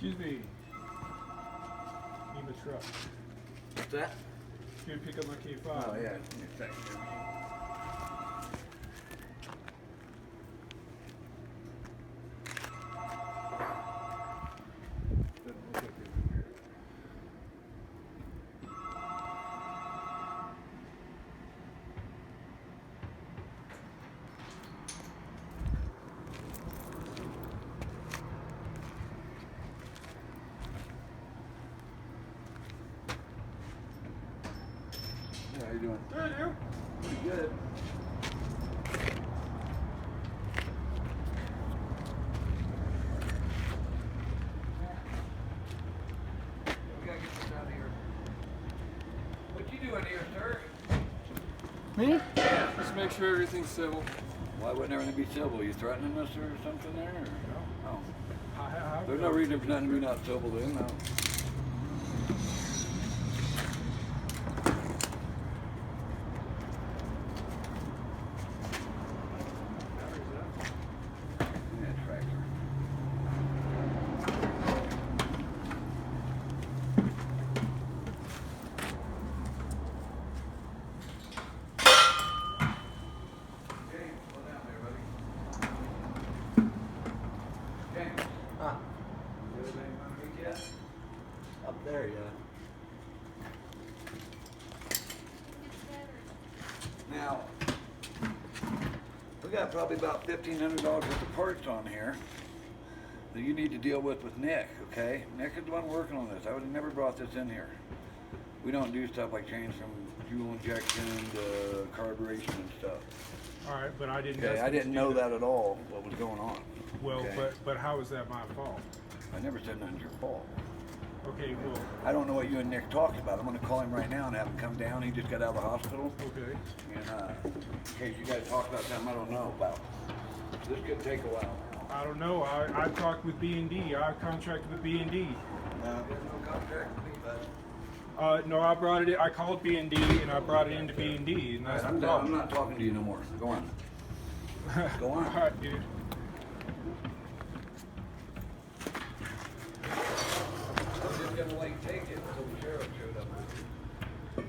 Excuse me. Need the truck. What's that? Can you pick up my K5? Oh, yeah. Give me a second here. How you doing? Good, you? Pretty good. We gotta get this out of here. What you doing here, sir? Me? Yeah. Just make sure everything's civil. Why wouldn't everything be civil? You threatening us or something there? Or? No. Oh. There's no reason for nothing to be not civil then, no. Up there, yeah. Now, we got probably about $1,500 worth of parts on here that you need to deal with Nick, okay? Nick is the one working on this. I would have never brought this in here. We don't do stuff like change from fuel injection to carburation and stuff. All right, but I didn't. Okay, I didn't know that at all, what was going on. Well, okay? but how is that my fault? I never said nothing's your fault. Okay, well. I don't know what you and Nick talked about. I'm going to call him right now and have him come down. He just got out of the hospital. Okay. And in case you guys talk about something I don't know about. This could take a while. I don't know. I talked with B&D. I contracted with B&D. No, there's no contract with me, bud. No, I brought it in. I called B&D and I brought it into B&D. And that's Right, the problem. I'm not talking to you no more. Go on. Go on. All right, dude. I'm just going to like take it until the sheriff showed up.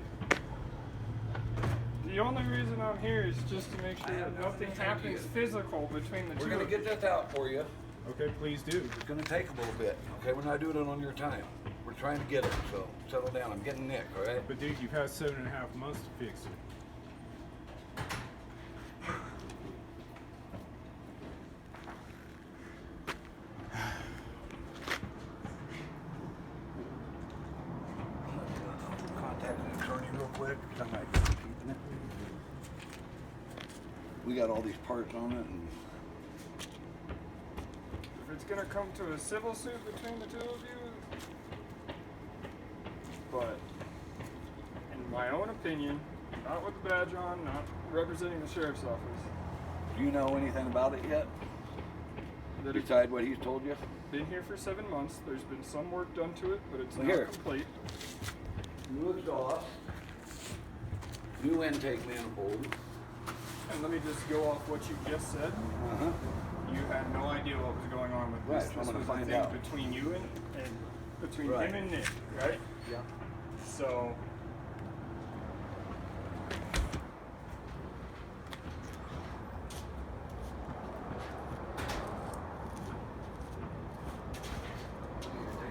The only reason I'm here is just to make sure that nothing happens physical between the two. We're going to get this out for you. Okay, please do. It's going to take a little bit. Okay, we're not doing it on your time. We're trying to get it, so settle down. I'm getting Nick, all right? But dude, you've had 7.5 months to fix it. Contact an attorney real quick. Somebody keeping it. We got all these parts on it, and If it's gonna come to a civil suit between the two of you, but in my own opinion, not with the badge on, not representing the sheriff's office, do you know anything about it yet? that it's Besides what he's told you? been here for 7 months. There's been some work done to it, but it's Well, not here. complete. New exhaust, new intake manifold. And let me just go off what you just said. Uh-huh. You had no idea what was going on with Right, this. so I'm This gonna was a find thing out. between you and between Right. him and Nick, right? Yeah. So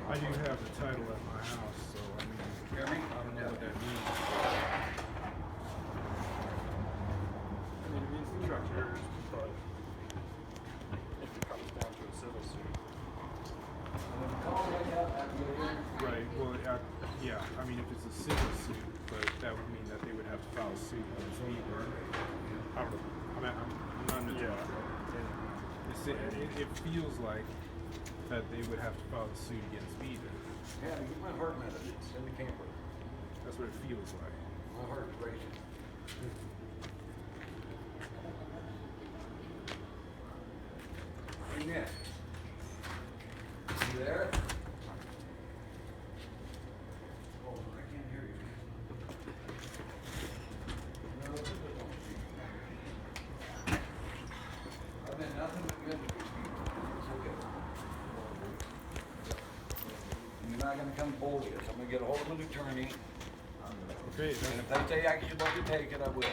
I do have the title at my house, so I mean, Hear me? I don't know what that means. I mean, it means the truck yours, but if it comes down to a civil suit, Right. Well, yeah. I mean, if it's a civil suit, but that would mean that they would have to file a suit against me. But I don't know. I'm not in the Yeah. It feels like that they would have to file a suit against me. Then. Yeah, get my heart medicine. Send the camper. That's what it feels like. My heart's racing. Hey, Nick. You there? Oh, I can't hear you. No, this is I've been nothing but good to these people. It's okay. can get a hold of an attorney, Okay, and if they say I should let you take it, I will.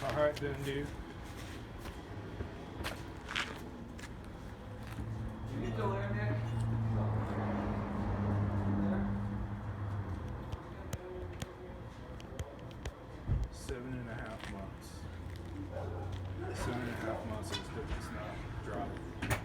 all right then, dude. You still there, Nick? 7.5 months. 7.5 months is it's not dropping.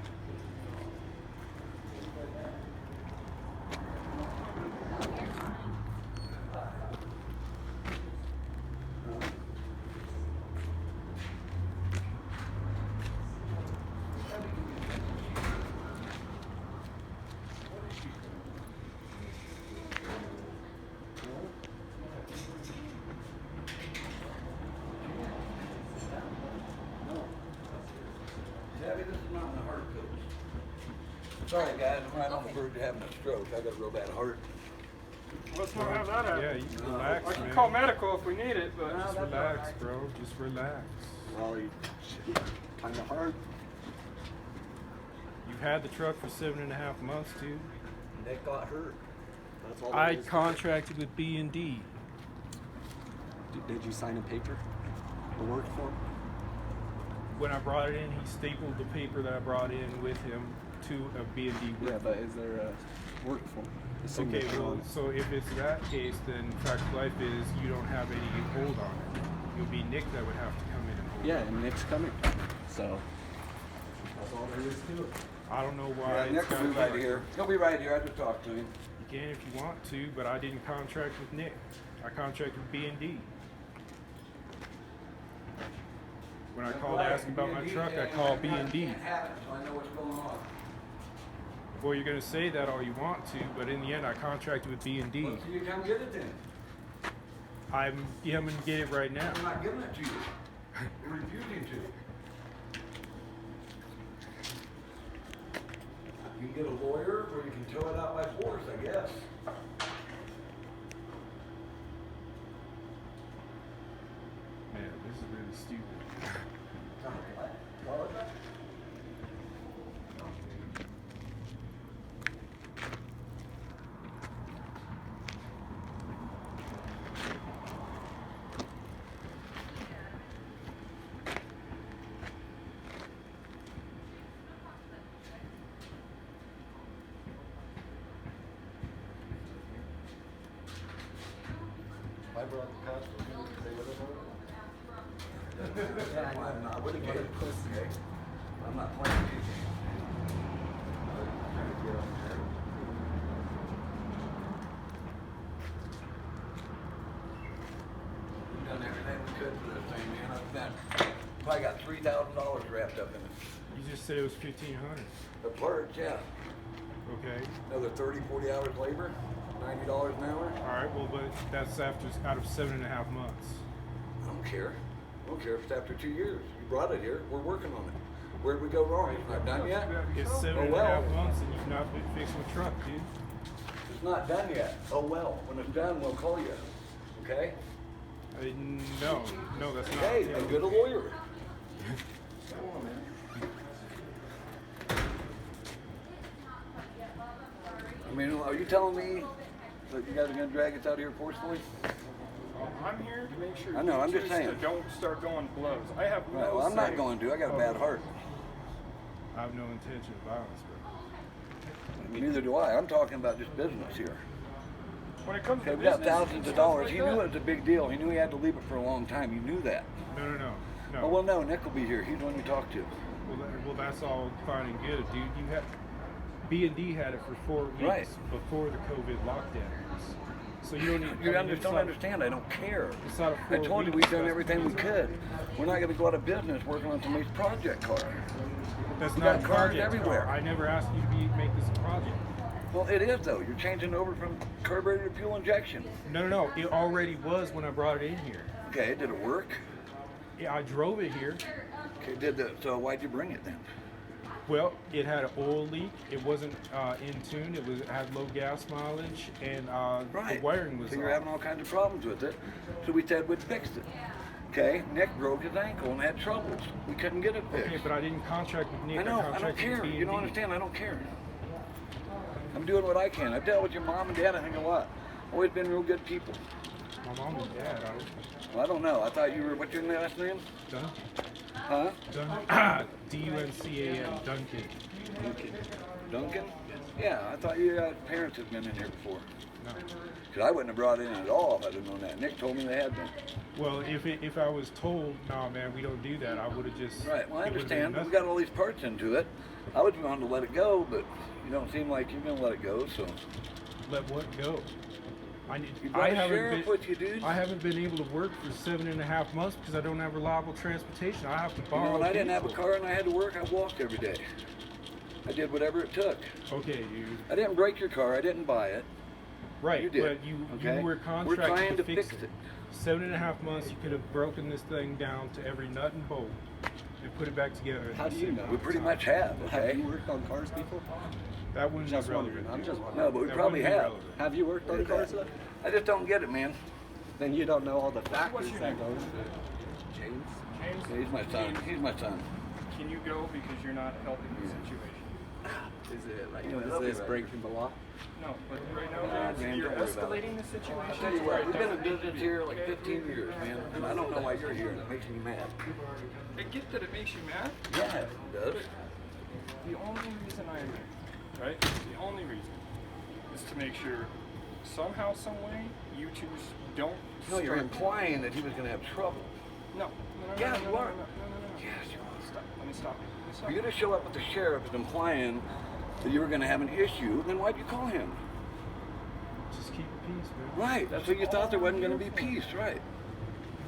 Debbie, this is not my heart coach. Sorry guys, I'm right on the verge of having a stroke. I got a real bad heart. Let's not have that happen. Yeah, you can relax, I can man. call medical if we need it, but Just relax, bro. Just relax. Well, kind of hard. You've had the truck for 7.5 months, dude. Nick got hurt. That's all. I there is to it. contracted with B&D. Did you sign a paper? A work form? When I brought it in, he stapled the paper that I brought in with him to a B&D work. Yeah, but is there a work form? A Okay, signature well, on it? so if it's that case, then fact of life is you don't have any hold on it. It'll be Nick that would have to come in and hold Yeah, it. and Nick's coming. So that's all there is to it. I don't know why Yeah, it's Nick will gotta be be right like here. He'll be right here. I just talked to him. You can if you want to, but I didn't contract with Nick. I contracted with B&D. When I called asking about my truck, I called B&D. I can't have it, so I know what's going on. Well, you're going to say that all you want to, but in the end, I contracted with B&D. Well, so you come get it then. I'm coming to get it right now. I'm not giving it to you. You're refusing to. You can get a lawyer, or you can tow it out by force, I guess. Man, this is really stupid. I brought the costume. They would have I'm not with a game. Okay? I'm not playing these games. We've done everything we could for this thing, man. I've spent, probably got $3,000 wrapped up in it. You just said it was 1,500. The parts, yeah. Okay. Another 30, 40 hours labor, $90 an hour. All right. Well, but that's after out of 7.5 months. I don't care. I don't care if it's after 2 years. You brought it here. We're working on it. Where'd we go wrong? It's not done yet? It's Oh, 7.5 well. months, and you've not been fixing the truck, dude. It's not done yet. Oh, well. When it's done, we'll call you. Okay? No, that's not. Okay, then get a lawyer. I mean, are you telling me that you guys are gonna drag us out here forcefully? I'm here to make sure I know, you I'm just two saying. don't start going blows. I have no Right, well, I'm not say. going to. I got a bad heart. I have no intention of violence, bro. Neither do I. I'm talking about just business here. When it comes Okay, to we got business, thousands of stuff dollars. like He knew that, it was a big deal. He knew he had to leave it for a long time. He knew that. No. Oh, well, no, Nick will be here. He's the one you talked to. Well, that's all fine and good, dude. You had B&D had it for 4 weeks Right. before the COVID lockdowns. So you don't need. You I mean, just don't understand. I don't care. It's not a I 4 told you weeks, we've done that's everything we business. could. We're not going to go out of business working on somebody's project car. That's We not got a cars project everywhere. car. I never asked you to make this a project. Well, it is though. You're changing over from carburetor to fuel injection. No. It already was when I brought it in here. Okay, did it work? Yeah, I drove it here. Okay, did the so why'd you bring it then? Well, it had an oil leak. It wasn't in tune. It had low gas mileage, and the wiring was So you're off. having all kinds of problems with it. So we said we'd fix it. Okay, Nick broke his ankle and had troubles. We couldn't get it fixed. Okay, but I didn't contract with Nick. I know. I don't contracted with care. B&D. You don't understand. I don't care. I'm doing what I can. I've dealt with your mom and dad, I think, a lot. Always been real good people. My mom and dad, Well, I don't know. I thought you were, what's your last name? Duncan. Huh? D-U-N-C-A-N, Duncan. Duncan? Yeah, I thought your parents had been in here before. No. Because I wouldn't have brought in at all if I'd have known that. Nick told me they had been. Well, if I was told, nah, man, we don't do that, I would have just. Right, well, I it would've been understand. But we nothing. got all these parts into it. I was willing to let it go, but you don't seem like you're going to let it go, so. Let what go? You brought a sheriff with you, dude. I haven't been able to work for 7.5 months because I don't have reliable transportation. I have to borrow. You know, when I didn't have a people. car and I had to work, I walked every day. I did whatever it took. Okay, dude. I didn't break your car. I didn't buy it. Right, You did, but you okay? were We're contracted trying to fix fix it. it. 7.5 months, you could have broken this thing down to every nut and bolt and put it back together. in How the do you same know? We pretty much have, Have okay? you worked on cars before? That wouldn't Just be wondering. relevant. I'm just wondering. No, but we That probably wouldn't be have. relevant. Have you worked on cars though? I just don't get it, man. Then you don't know all the What's factors your that name? go into it. James? James, Yeah, he's my son. He's my son. can you go because you're not helping the situation? Is it like, Yeah, is that'll be this right. breaking the law? No, but right now, James, man, you're don't worry about it. escalating the situation. I'll tell you to where what, it we've been in doesn't need to business be, here like okay? 15 years, man, and I don't know why you're here, and it makes me mad. I get that it makes you mad. Yeah, it does. The only reason I am here, right? The only reason is to make sure somehow, some way, you two don't. No, you're start- implying that he was going to have trouble. No. Yeah, no, you no, are. no, no, no, no. Yes, you are. Stop. Let me stop. Let me stop. For you to show up with the sheriff is implying that you were going to have an issue, then why'd you call him? Just keep the peace, man. Right, That's so you thought there all wasn't going to I'm be here peace, right?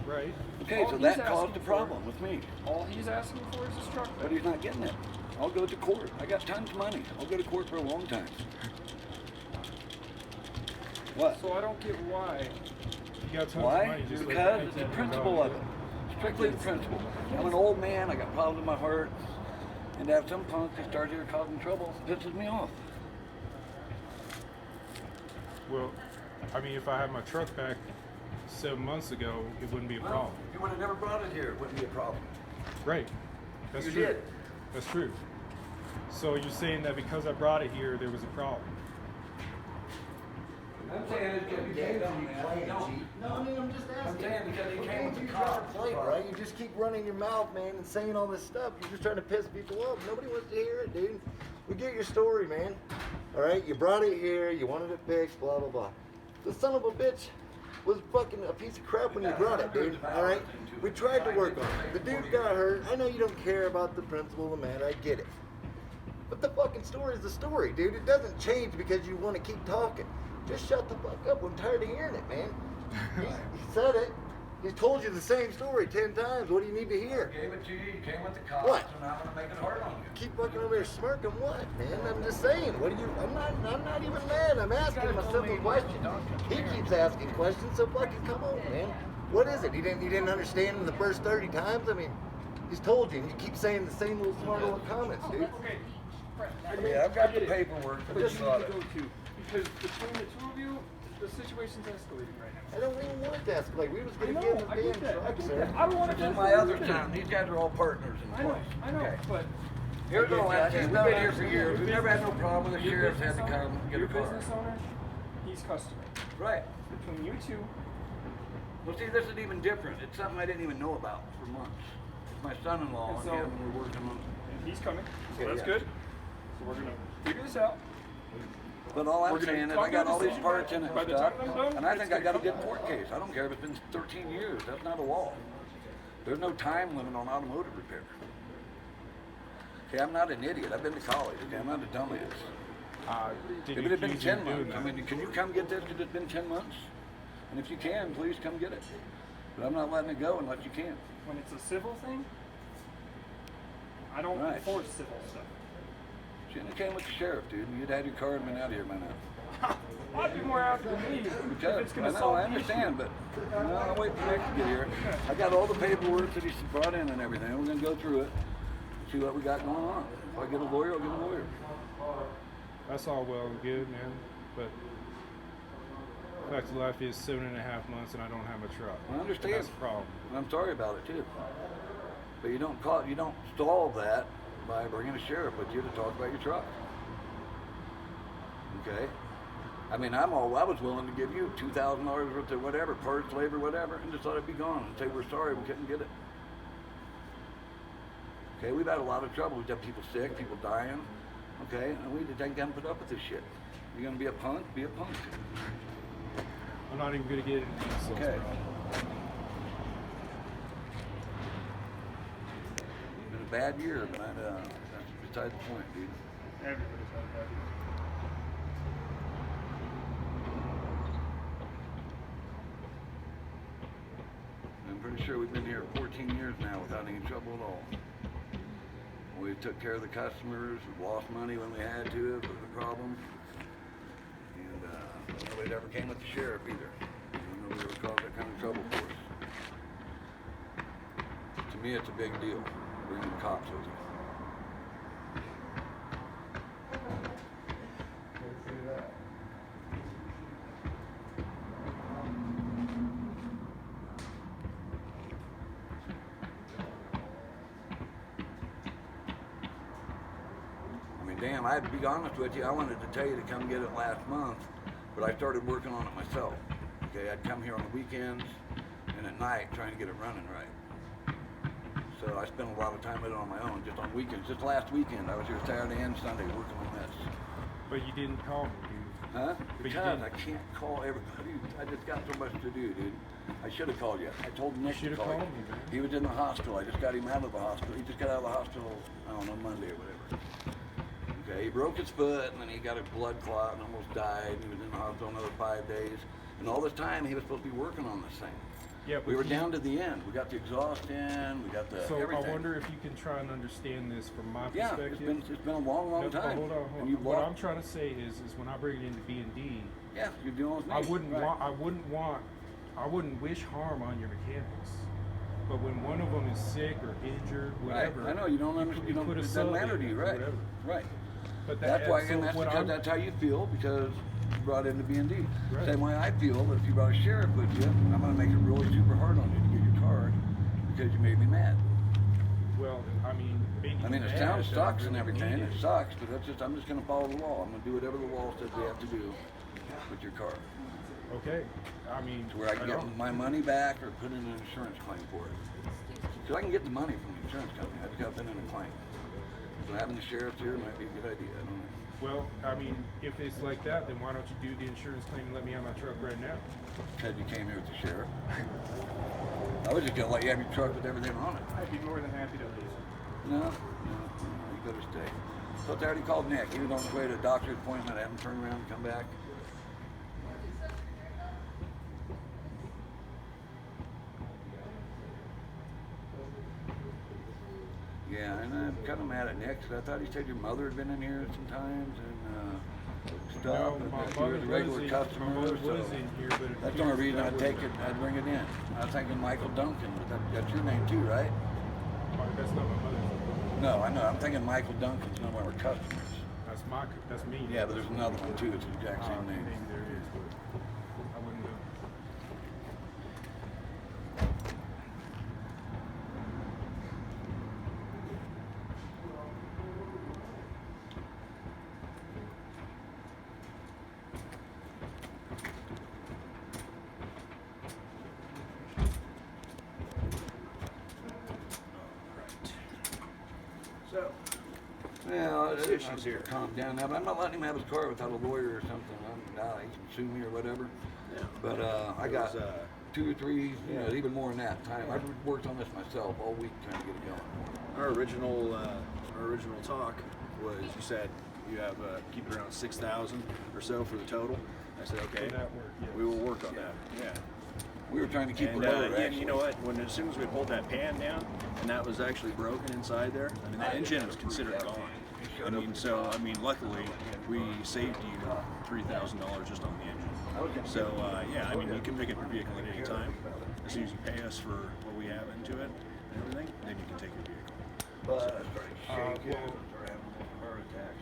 Right. Okay, All so he's that asking caused a for- problem with me. All he's asking for is his truck But back. he's not getting it. I'll go to court. I got tons of money. I'll go to court for a long time. What? So I don't get why. You got tons of Why? money. Just like Because the it's the 18-year-old principle dog. of it. Strictly the principle. I'm an old man. I got problems in my heart. And to have some punk that starts here causing trouble pisses me off. Well, I mean, if I had my truck back 7 months ago, it wouldn't be a problem. You would have never brought it here. It wouldn't be a problem. Right. That's You true. did. That's true. So you're saying that because I brought it here, there was a problem? I'm saying it's because he came on that. No, I mean, I'm just asking. I'm saying because he What came games with are you the trying to cops, play, right? right? You just keep running your mouth, man, and saying all this stuff. You're just trying to piss people off. Nobody wants to hear it, dude. We get your story, man. All right, you brought it here. You wanted it fixed. Blah blah blah. The son of a bitch was fucking a piece of crap when you brought it, dude. All right. We tried to work on it. The dude got hurt. I know you don't care about the principle of the matter. I get it. But the fucking story is the story, dude. It doesn't change because you want to keep talking. Just shut the fuck up. I'm tired of hearing it, man. He said it. He's told you the same story 10 times. What do you need to hear? Gave it to you. You came with the cops. What? And I'm going to make it hard on you. Keep fucking over there smirking what, man? I'm just saying. What do you? I'm not even mad. I'm asking him a simple question. He keeps asking questions, so fucking come on, man. What is it? He didn't understand in the first 30 times. I mean, he's told you, and you keep saying the same little smart little comments, dude. Okay. Right. Yeah, I've got the paperwork. But But you you need got to it. go to because between the two of you, the situation's escalating right now. I don't even want it to escalate. We was I gonna know, give him I the get damn that. I truck, get sir. that. I don't want to This is my other town. These guys are all partners in I know, place. I know, Okay. but Here's all that. We've been here for years. We've Your never had no business- problem with the your sheriff's had business to come owner- get a your car. business owner, he's customer. Right. Between you two, Well, see, this is even different. It's something I didn't even know about for months. It's my son-in-law And and so- him, and we're working on. and he's coming, so Yeah, that's yeah. good. So we're gonna figure this out. But all I'm We're gonna saying is talk I got to a all these decision parts in it by and the stuff, time I'm done, and I it's think I got a gonna good come court out. case. I don't care if it's been 13 years. That's not a law. There's no time limit on automotive repair. Okay, I'm not an idiot. I've been to college. Okay, I'm not a dumbass. Did If you it had been accuse you 10 of doing months, I that? mean, can you come get this because it's been 10 months? And if you can, please come get it. But I'm not letting it go unless you can. When it's a civil thing, I don't Right. enforce civil stuff. Shouldn't have came with the sheriff, dude. You'd had your car and been out of here by now. I'd be more out than me if Because it's gonna I know, solve I the issue. understand, but I'll wait for Nick to get here. I got all the paperwork that he's brought in and everything. We're gonna go through it, see what we got going on. If I get a lawyer, I'll get a lawyer. That's all well and good, man. But fact of life is 7.5 months and I don't have a truck. I understand. That's a problem. And I'm sorry about it too. But you don't stall that by bringing a sheriff with you to talk about your truck. Okay? I mean, I was willing to give you $2,000 worth of whatever, parts, labor, whatever, and just let it be gone and say, we're sorry, we couldn't get it. Okay, we've had a lot of trouble. We've had people sick, people dying. Okay, and we just ain't gonna put up with this shit. You're gonna be a punk? Be a punk. I'm not even gonna get into details, Okay. bro. It's been a bad year, but that's beside the point, dude. Everybody's had that. I'm pretty sure we've been here 14 years now without any trouble at all. We took care of the customers, we lost money when we had to, it was a problem. And nobody ever came with the sheriff either. Nobody ever caused that kind of trouble for us. To me, it's a big deal, bringing the cops with you. Damn, I'd be honest with you, I wanted to tell you to come get it last month, but I started working on it myself. Okay, I'd come here on the weekends and at night trying to get it running right. So I spent a lot of time with it on my own, just on weekends. Just last weekend, I was here Saturday and Sunday working on this. But you didn't call me, dude. Huh? But you Because didn't. I can't call everybody. I just got so much to do, dude. I should have called you. I told Nick to should've call you. called me, man. He was in the hospital. I just got him out of the hospital. He just got out of the hospital, I don't know, Monday or whatever. Okay, he broke his foot, and then he got a blood clot and almost died. He was in the hospital another 5 days. And all this time, he was supposed to be working on this thing. Yeah, We were down to the end. We got the exhaust in, we got the So everything. I wonder if you can try and understand this from my Yeah, perspective. it's been a long, long No, but time. hold on. And you've What lost- I'm trying to say is when I bring it into B&D, Yeah, you're dealing with me. I wouldn't Right. I wouldn't wish harm on your mechanics. But when one of them is sick or injured, whatever, Right. I know you don't understand. You don't. put a It sub doesn't matter in to you, or right? whatever. Right. But That's why, so and that's what because I'm- that's how you feel because you brought in the B&D. Right. Same way I feel that if you brought a sheriff with you, I'm going to make it really super hard on you to get your card because you made me mad. Well, I mean, making I mean, you it mad sounds doesn't sucks and really everything. mean It sucks, but I'm just going to follow the law. I'm going to do whatever the law says we have to do with your car. Okay, I mean, To where I can get my money back or put in an insurance claim for it. Because I can get the money from the insurance company. I just got to put in a claim. So having the sheriff here might be a good idea. I don't know. Well, I mean, if it's like that, then why don't you do the insurance claim and let me have my truck right now? Because you came here with the sheriff. I was just going to let you have your truck with everything on it. I'd be more than happy to lose it. No, you better stay. So I already called Nick. He was on his way to a doctor's appointment. I had him turn around and come back. Yeah, and I'm kind of mad at Nick because I thought he said your mother had been in here sometimes and stuff. No, and my that she mother was a regular was customer. in, my mother so was in here, but it that's the only appears reason that I'd was- take it. I'd bring it in. I was thinking Michael Duncan, but that's your name too, right? That's not my mother's. No, I know. I'm thinking Michael Duncan's one of our customers. That's me. Yeah, but there's another one too. It's the exact same name. Maybe there is, but I wouldn't know. So, Yeah, issues here. Calm down now, but I'm not letting him have his car without a lawyer or something. He can sue me or whatever. Yeah. But I It got was, 2 or 3, yeah. even more than that time. I've worked on this myself all week trying to get it going. Our original talk was you said you have keep it around 6,000 or so for the total. I said okay, For that work, yes. we will work on that. Yeah. We were trying to keep And, it lower, and actually. you know what? As soon as we pulled that pan down, and that was actually broken inside there, I mean, the engine was considered gone. Luckily, we saved you $3,000 just on the engine. So, yeah, I mean, you can pick up your vehicle at any time. As soon as you pay us for what we have into it and everything, then you can take your vehicle. But I started shaking, well, started having heart attacks.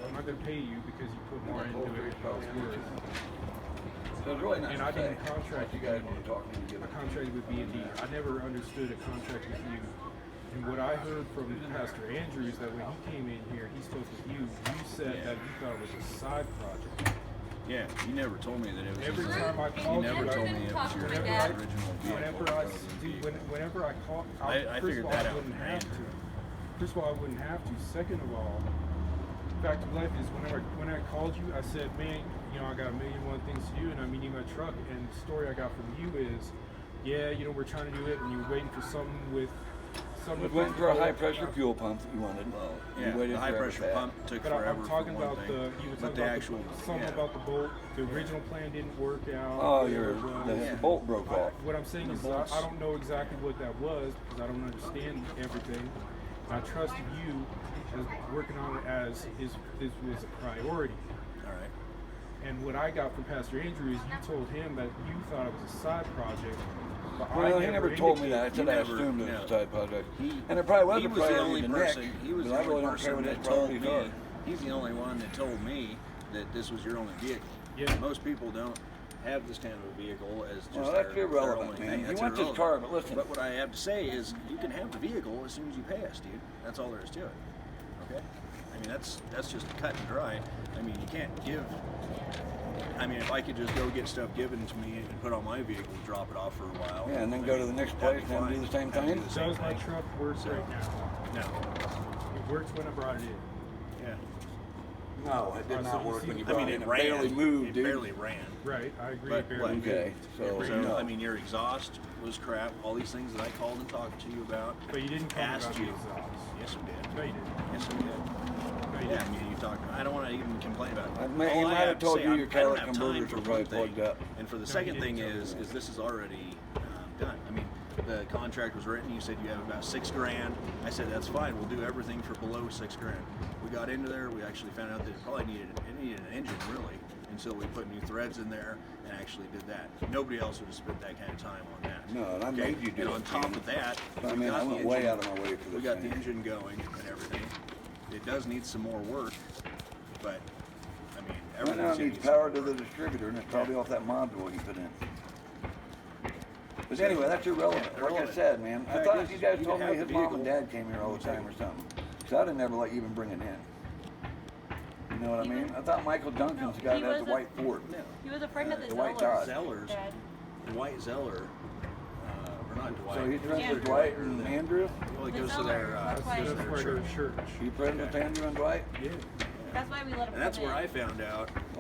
I'm not gonna pay you because you put more into it than I was worth. So it's really not And I to say didn't contract what you guys want to talk to me to I get contracted with B&D. I never understood a contract with you And what I heard from Pastor Andrew is that when he came in here, he spoke with you. You said that you thought it was a side project. Yeah, you never told me that it was. Every his- time I you called never you, told me it was your whenever original vehicle. Whenever I call, I first figured of all, that I out wouldn't from have to. Andrew. First of all, I wouldn't have to. Second of all, fact of life is when I called you, I said, man, you know, I got 1,000,001 things to do, and I need my truck. And the story I got from you is, yeah, you know, we're trying to do it, and you're waiting for something with. We went for a high pressure fuel pump that you wanted. Well, You yeah, waited the high forever pressure for that. pump took But forever I'm talking for one about thing. you were But talking the about actual, something yeah. about the bolt. The original plan didn't work out. Oh, whatever it was. the bolt broke off. What I'm saying is bolts. I don't know exactly what that was because I don't understand everything. I trust you as working on it as this was a priority. All right. And what I got from Pastor Andrew is you told him that you thought it was a side project. But Well, I he never told me that. I indicated- said I never- assumed it was no. a side project. He- And it probably was he a was the priority only to person. Nick. He was but the I only really don't care person what his that told priorities me. are. He's the only one that told me that this was your only vehicle. Yeah. Most people don't have this kind of a vehicle as just Well, that's their irrelevant, only man. thing. You That's want this irrelevant. car, but listen. But what I have to say is, you can have the vehicle as soon as you pay us, dude. That's all there is to it. Okay. I mean, that's just cut and dry. I mean, you can't give. I mean, if I could just go get stuff given to me and put on my vehicle, drop it off for a while. Yeah, and then go to the next that'd place be and do fine. the same I'd do thing? the same Does my thing. truck works right now? No. It works when I brought it in. Yeah. No, it did So not you work see- when you I brought mean, it it in. ran. Barely moved, It dude. barely ran. Right, I agree. But it barely what? Okay, moved. so, It So, barely no. I mean, your exhaust was crap. All these things that I called and talked to you about. But you didn't call me asked about the you. exhaust. Yes, we did. No, you didn't. Yes, we did. No, you Yeah, I didn't. mean, you talked. I don't want to even complain about it. He All might have have to told say, you I'm- your I don't catalytic have time converters for were one probably thing. plugged up. And for the No, second he thing didn't tell me is this is already done. I mean, the contract was written. You said you have about $6,000. I said that's fine. We'll do everything for below $6,000. We got into there. We actually found out that it probably needed an engine really, until we put new threads in there and actually did that. Nobody else would have spent that kind of time on that. No, and I Okay? made you do And it, on top man. of that, I we mean, got I the went way engine- out of my way for We this got the thing. engine going and everything. It does need some more work, but I mean, Right now it everything's needs power to the distributor, and it's probably off that module you put in. But anyway, that's irrelevant. Yeah, Like I irrelevant. said, man, I Fact thought is, you guys you told can me have his the mom and vehicle. dad came here all the time or something. So I didn't ever let you even bring it in. You know what I mean? I thought Michael Duncan's the guy he that has was the a- white Ford. No. He was a friend of the The white Zellers. Dodge. Zellers. Dad. The White Zeller, or not Dwight. So he's friends Andrew. with Dwight and Andrew? Well, he The goes to their, Zellers, that's why- goes to That's their where I go church. to church. You friends with Andrew and Dwight? Yeah. That's why we let him And that's come where in. I found out